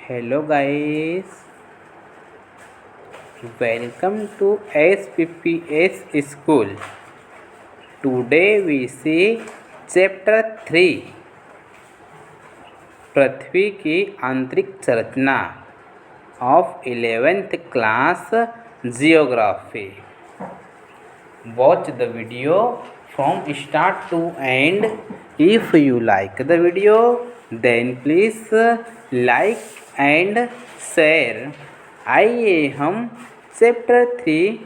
Hello guys, welcome to SPPS School. Today we see Chapter 3 पृथ्वी की आंतरिक संरचना of 11th class Geography. Watch the video from start to end. If you like the video, then please like and share. आइए हम chapter 3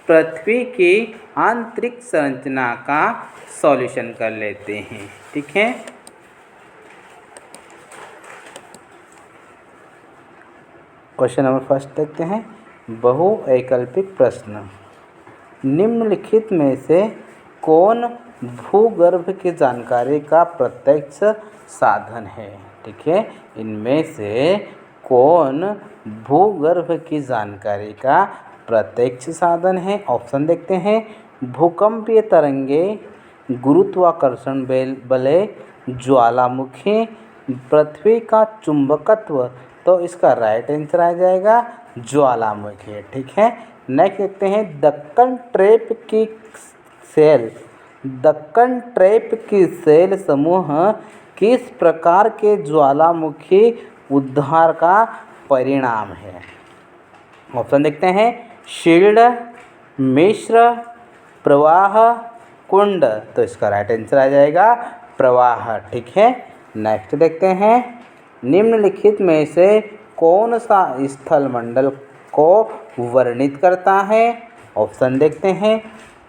पृथ्वी की आंतरिक संरचना का solution कर लेते हैं। ठीक है, क्वेश्चन नंबर फर्स्ट देखते हैं। बहुवैकल्पिक प्रश्न, निम्नलिखित में से कौन भूगर्भ की जानकारी का प्रत्यक्ष साधन है? ठीक है, इनमें से कौन भूगर्भ की जानकारी का प्रत्यक्ष साधन है? ऑप्शन देखते हैं। भूकंपीय तरंगे, गुरुत्वाकर्षण बलें, ज्वालामुखी, पृथ्वी का चुंबकत्व। तो इसका राइट आंसर आ जाएगा ज्वालामुखी। ठीक है, नेक्स्ट देखते हैं। दक्कन ट्रैप की सेल समूह किस प्रकार के ज्वालामुखी उद्धार का परिणाम है? ऑप्शन देखते हैं। शील्ड, मिश्र, प्रवाह, कुंड। तो इसका राइट आंसर आ जाएगा प्रवाह। ठीक है, नेक्स्ट देखते हैं। निम्नलिखित में से कौन सा स्थल मंडल को वर्णित करता है? ऑप्शन देखते हैं।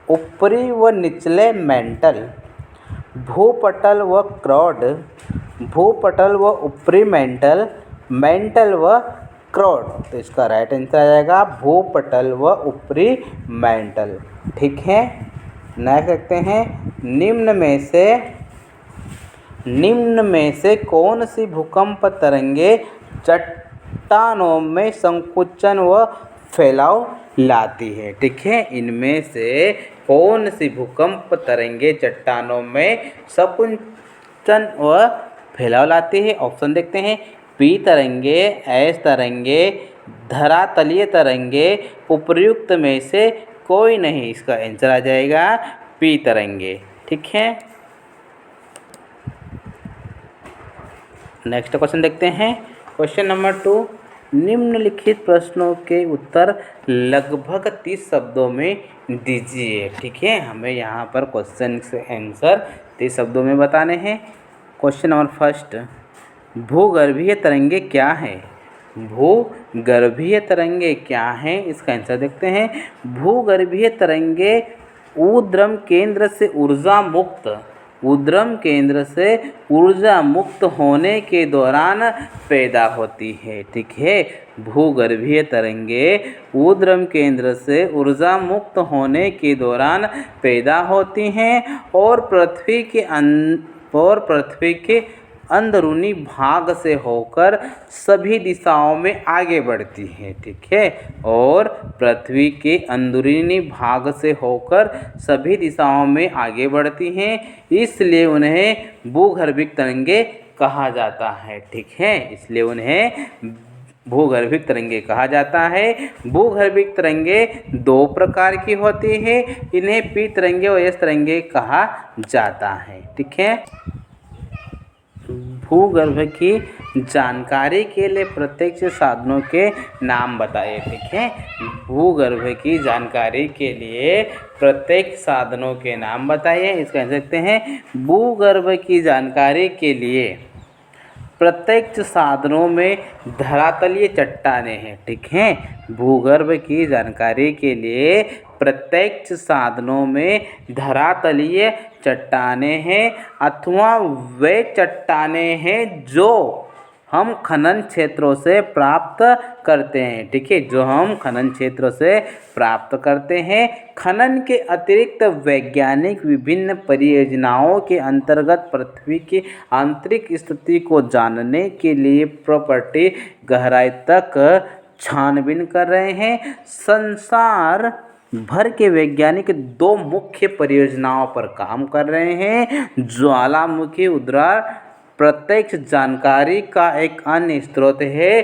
ऊपरी व निचले मेंटल, भूपटल व क्राउड, भूपटल व ऊपरी मेंटल, मेंटल व क्राउड। तो इसका राइट आंसर आ जाएगा भूपटल व ऊपरी मेंटल। ठीक है, नेक्स्ट देखते हैं। निम्न में से कौन सी भूकंप तरंगे चट्टानों में संकुचन व फैलाव लाती है? ठीक है, इनमें से कौन सी भूकंप तरंगे चट्टानों में संकुचन व फैलाव लाती है? ऑप्शन देखते हैं। पी तरंगे, एस तरंगे, धरातलीय तरंगे। उपर्युक्त में से कोई नहीं। इसका आंसर आ जाएगा पी तरंगे। ठीक है, नेक्स्ट क्वेश्चन देखते हैं। क्वेश्चन नंबर 2, निम्नलिखित प्रश्नों के उत्तर लगभग 30 शब्दों में दीजिए। ठीक है, हमें यहाँ पर क्वेश्चन से आंसर 30 शब्दों में बताने हैं। क्वेश्चन नंबर फर्स्ट, भूगर्भीय तरंगे क्या हैं? भूगर्भीय तरंगे क्या हैं? इसका आंसर देखते हैं। भूगर्भीय तरंगे ऊर्ध्व केंद्र से ऊर्जा मुक्त होने के दौरान पैदा होती है। ठीक है, भूगर्भीय तरंगे ऊर्ध्व केंद्र से ऊर्जा मुक्त होने के दौरान पैदा होती हैं और पृथ्वी के अंदरूनी भाग से होकर सभी दिशाओं में आगे बढ़ती है। ठीक है, और पृथ्वी के अंदरूनी भाग से होकर सभी दिशाओं में आगे बढ़ती हैं, इसलिए उन्हें भूगर्भिक तरंगे कहा जाता है। ठीक है, इसलिए उन्हें भूगर्भिक तरंगे कहा जाता है। भूगर्भिक तरंगे 2 प्रकार की होती है। इन्हें पी तरंगे और एस तरंगे कहा जाता है। ठीक है, भूगर्भ की जानकारी के लिए प्रत्यक्ष साधनों के नाम बताइए। ठीक है, भूगर्भ की जानकारी के लिए प्रत्यक्ष साधनों के नाम बताइए। इसका आंसर देखते हैं। भूगर्भ की जानकारी के लिए प्रत्यक्ष साधनों में धरातलीय चट्टानें हैं। ठीक है, भूगर्भ की जानकारी के लिए प्रत्यक्ष साधनों में धरातलीय चट्टानें हैं अथवा वे चट्टानें हैं जो हम खनन क्षेत्रों से प्राप्त करते हैं। ठीक है, जो हम खनन क्षेत्रों से प्राप्त करते हैं। खनन के अतिरिक्त वैज्ञानिक विभिन्न परियोजनाओं के अंतर्गत पृथ्वी की आंतरिक स्थिति को जानने के लिए प्रॉपर्टी गहराई तक छानबीन कर रहे हैं। संसार भर के वैज्ञानिक 2 मुख्य परियोजनाओं पर काम कर रहे हैं। ज्वालामुखी उद्गार प्रत्यक्ष जानकारी का एक अन्य स्रोत है।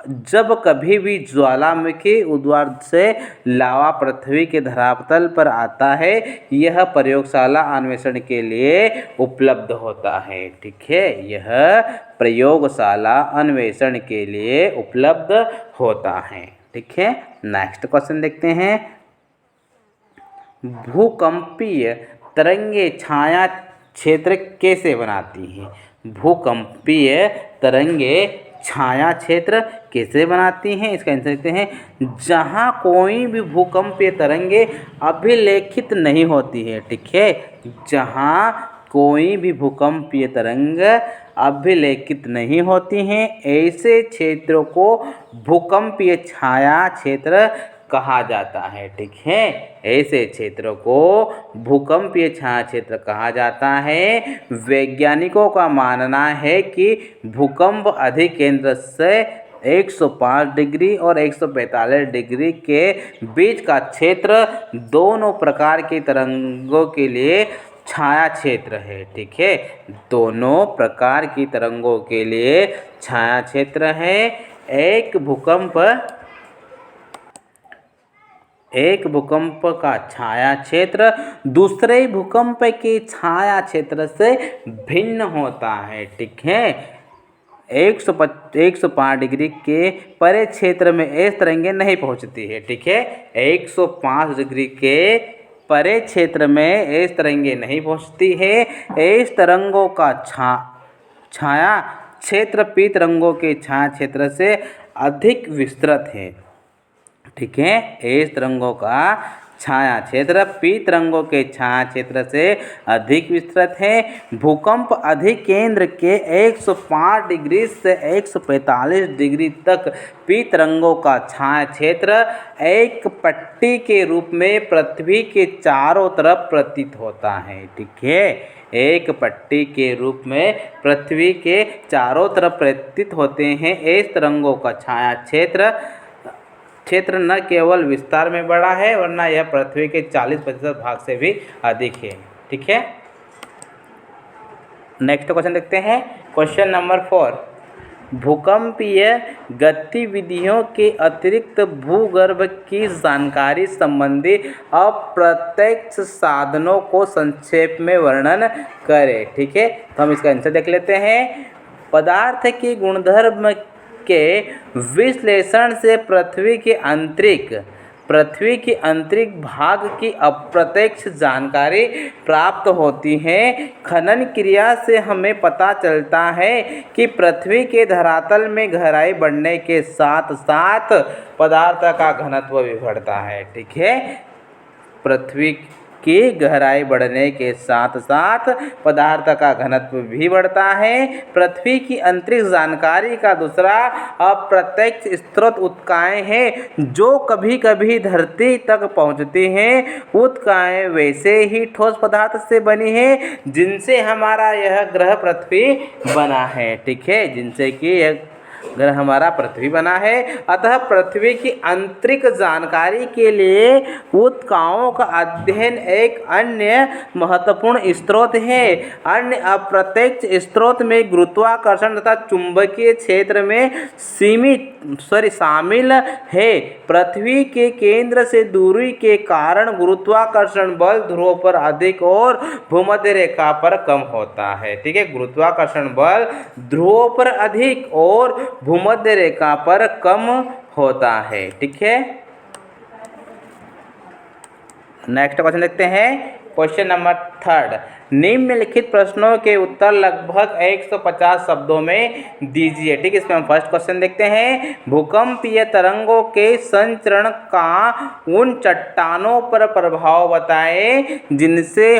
जब कभी भी ज्वालामुखी उद्वार से लावा पृथ्वी के धरातल पर आता है, यह प्रयोगशाला अन्वेषण के लिए उपलब्ध होता है। ठीक है, यह प्रयोगशाला अन्वेषण के लिए उपलब्ध होता है। ठीक है, नेक्स्ट क्वेश्चन देखते हैं। भूकंपीय तरंगे छाया क्षेत्र कैसे बनाती हैं? भूकंपीय तरंगे छाया क्षेत्र कैसे बनाती हैं? इसका आंसर देखते हैं। जहाँ कोई भी भूकंपीय तरंगे अभिलेखित नहीं होती है। ठीक है, जहाँ कोई भी भूकंपीय तरंग अभिलेखित नहीं होती हैं, ऐसे क्षेत्रों को भूकंपीय छाया क्षेत्र कहा जाता है। ठीक है, ऐसे क्षेत्रों को भूकंपीय छाया क्षेत्र कहा जाता है। वैज्ञानिकों का मानना है कि भूकंप अधिकेंद्र से 105 डिग्री और 145 डिग्री के बीच का क्षेत्र दोनों प्रकार की तरंगों के लिए छाया क्षेत्र है। ठीक है, दोनों प्रकार की तरंगों के लिए छाया क्षेत्र है। एक भूकंप का छाया क्षेत्र दूसरे भूकंप के छाया क्षेत्र से भिन्न होता है। ठीक है, 105 डिग्री के परे क्षेत्र में इस तरंगे नहीं पहुंचती है। ठीक है, 105 डिग्री के परे क्षेत्र में इस तरंगे नहीं पहुंचती है। इस तरंगों का छाया क्षेत्र पी तरंगों के छाया क्षेत्र से अधिक विस्तृत है। ठीक है, इस तरंगों का छाया क्षेत्र पी तरंगों के छाया क्षेत्र से अधिक विस्तृत है। भूकंप अधिकेंद्र के 105 डिग्री से 145 डिग्री तक पी तरंगों का छाया क्षेत्र एक पट्टी के रूप में पृथ्वी के चारों तरफ प्रतीत होता है। ठीक है, एक पट्टी के रूप में पृथ्वी के चारों तरफ प्रतीत होते हैं। इस तरंगों का छाया क्षेत्र न केवल विस्तार में बड़ा है, वरना यह पृथ्वी के 40% भाग से भी अधिक है। ठीक है, नेक्स्ट क्वेश्चन देखते हैं। क्वेश्चन नंबर 4, भूकंपीय गतिविधियों के अतिरिक्त भूगर्भ की जानकारी संबंधी अप्रत्यक्ष साधनों को संक्षेप में वर्णन करें। ठीक है, तो हम इसका आंसर देख लेते हैं। पदार्थ के गुणधर्म के विश्लेषण से पृथ्वी के आंतरिक भाग की अप्रत्यक्ष जानकारी प्राप्त होती है। खनन क्रिया से हमें पता चलता है कि पृथ्वी के धरातल में गहराई बढ़ने के साथ साथ पदार्थ का घनत्व भी बढ़ता है। ठीक है, पृथ्वी की गहराई बढ़ने के साथ साथ पदार्थ का घनत्व भी बढ़ता है। पृथ्वी की अंतरिक्ष जानकारी का दूसरा अप्रत्यक्ष स्रोत उत्काएँ हैं, जो कभी कभी धरती तक पहुंचती हैं। उत्काएँ वैसे ही ठोस पदार्थ से बनी हैं जिनसे हमारा यह ग्रह पृथ्वी बना है। ठीक है, जिनसे कि यह ग्रह हमारा पृथ्वी बना है। अतः पृथ्वी की आंतरिक जानकारी के लिए उत्काओं का अध्ययन एक अन्य महत्वपूर्ण स्रोत है। अन्य अप्रत्यक्ष स्रोत में गुरुत्वाकर्षण तथा चुंबकीय क्षेत्र में शामिल है। पृथ्वी के केंद्र से दूरी के कारण गुरुत्वाकर्षण बल ध्रुवों पर अधिक और भूमध्य रेखा पर कम होता है। ठीक है, गुरुत्वाकर्षण बल ध्रुवों पर अधिक और भूमध्य रेखा पर कम होता है। ठीक है, नेक्स्ट क्वेश्चन देखते हैं। क्वेश्चन नंबर 3, निम्नलिखित प्रश्नों के उत्तर लगभग 150 शब्दों में दीजिए। ठीक है, इसमें हम फर्स्ट क्वेश्चन देखते हैं। भूकंपीय तरंगों के संचरण का उन चट्टानों पर प्रभाव बताएं जिनसे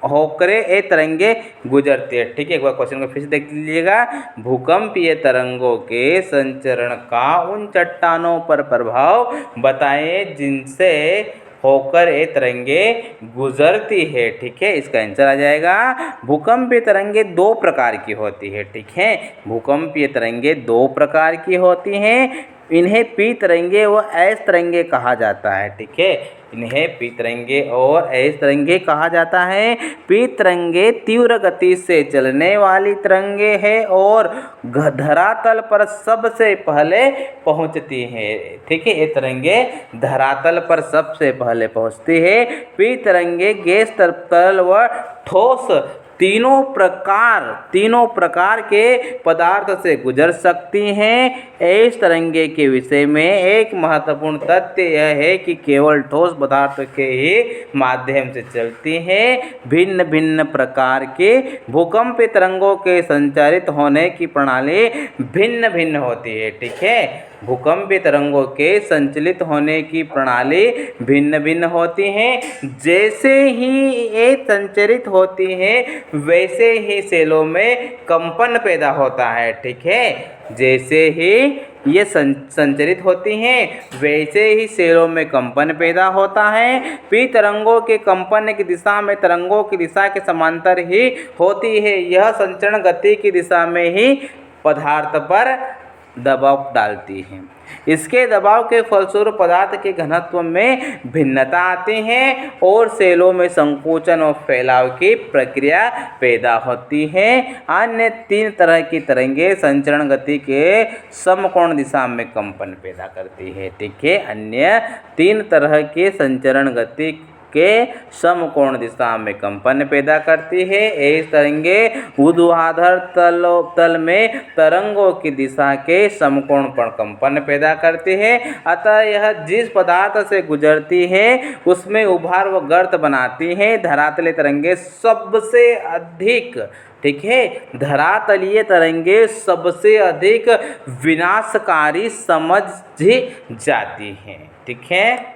होकर ये तरंगे गुजरती है। ठीक है, एक बार क्वेश्चन को फिर से देख लीजिएगा। भूकंपीय तरंगों के संचरण का उन चट्टानों पर प्रभाव बताएं जिनसे होकर ये तरंगे गुजरती है। ठीक है, इसका आंसर आ जाएगा। भूकंपीय तरंगे दो प्रकार की होती है। ठीक है, भूकंपीय तरंगे दो प्रकार की होती हैं। इन्हें पी तरंगे व ऐस तरंगे कहा जाता है। ठीक है, इन्हें पी तरंगे और ऐस तरंगे कहा जाता है। पी तरंगे तीव्र गति से चलने वाली तरंगे है और धरातल पर सबसे पहले पहुंचती है। ठीक है, ये तरंगे धरातल पर सबसे पहले पहुंचती है। पी तरंगे गैस, तरल व ठोस तीनों प्रकार के पदार्थ से गुजर सकती हैं। इस तरंगे के विषय में एक महत्वपूर्ण तथ्य यह है कि केवल ठोस पदार्थ के ही माध्यम से चलती हैं। भिन्न भिन्न प्रकार के भूकंपीय तरंगों के संचारित होने की प्रणाली भिन्न भिन्न होती है। ठीक है, भूकंपीय तरंगों के संचालित होने की प्रणाली भिन्न भिन्न होती हैं। जैसे ही ये संचारित होती हैं वैसे ही सेलों में कंपन पैदा होता है। ठीक है, जैसे ही ये संचारित होती हैं वैसे ही सेलों में कंपन पैदा होता है। पी तरंगों के कंपन की दिशा में तरंगों की दिशा के समांतर ही होती है। यह संचरण गति की दिशा में ही पदार्थ पर दबाव डालती है। इसके दबाव के फलस्वरूप पदार्थ के घनत्व में भिन्नता आती है और सेलों में संकोचन और फैलाव की प्रक्रिया पैदा होती है। अन्य 3 तरह की तरंगे संचरण गति के समकोण दिशा में कंपन पैदा करती है। ठीक है, अन्य 3 तरह के संचरण गति के समकोण दिशा में कंपन पैदा करती है। इस तरंगे ऊर्ध्वाधर तल में तरंगों की दिशा के समकोण पर कंपन पैदा करती है। अतः यह जिस पदार्थ से गुजरती है उसमें उभार व गर्त बनाती है। धरातलीय तरंगे सबसे अधिक, ठीक है, धरातलीय तरंगे सबसे अधिक विनाशकारी समझी जाती हैं। ठीक है।